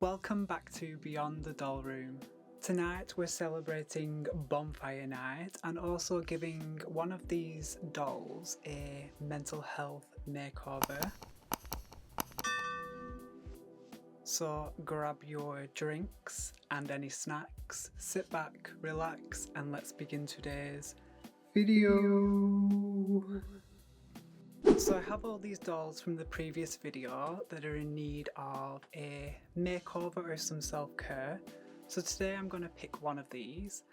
Welcome back to Beyond the Doll Room. Tonight we're celebrating Bonfire Night and also giving one of these dolls a mental health makeover. So grab your drinks and any snacks, sit back, relax, and let's begin today's video. So I have all these dolls from the previous video that are in need of a makeover or some self-care. So today I'm going to pick one of these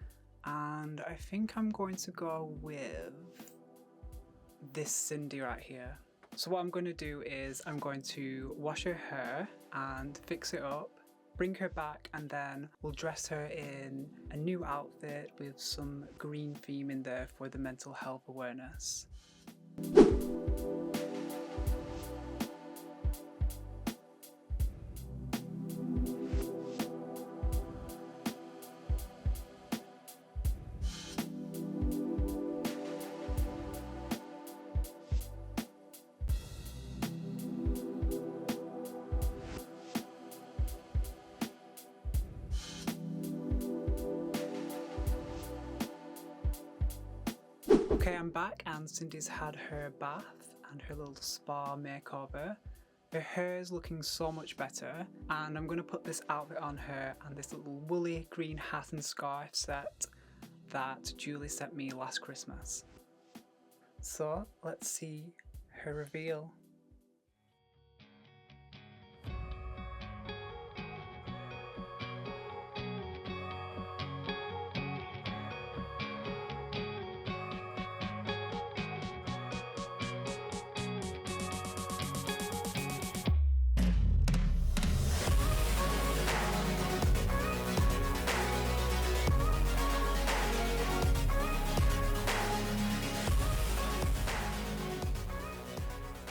and I think I'm going to go with this Sindy right here. So what I'm going to do is I'm going to wash her hair and fix it up, bring her back, and then we'll dress her in a new outfit with some green theme in there for the mental health awareness. Okay, I'm back and Cindy's had her bath and her little spa makeover. Her hair is looking so much better and I'm going to put this outfit on her and this little woolly green hat and scarf set that Julie sent me last Christmas. So let's see her reveal.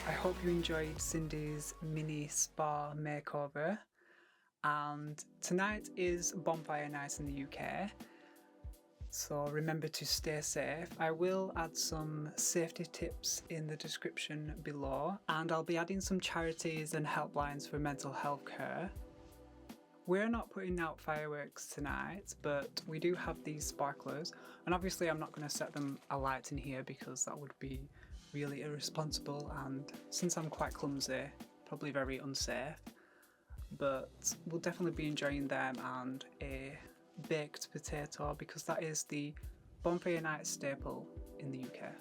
I hope you enjoyed Cindy's mini spa makeover, and tonight is Bonfire Night in the UK, so remember to stay safe. I will add some safety tips in the description below, and I'll be adding some charities and helplines for mental health care. We're not putting out fireworks tonight, but we do have these sparklers, and obviously I'm not going to set them alight in here because that would be really irresponsible, and since I'm quite clumsy, probably very unsafe, but we'll definitely be enjoying them and a baked potato because that is the Bonfire Night staple in the UK.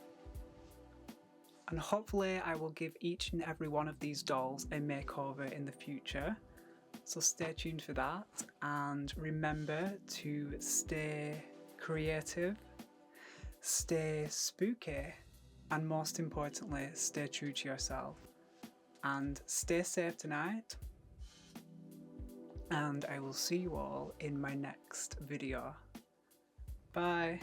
And hopefully I will give each and every one of these dolls a makeover in the future, so stay tuned for that, and remember to stay creative, stay spooky, and most importantly, stay true to yourself. And stay safe tonight. And I will see you all in my next video. Bye.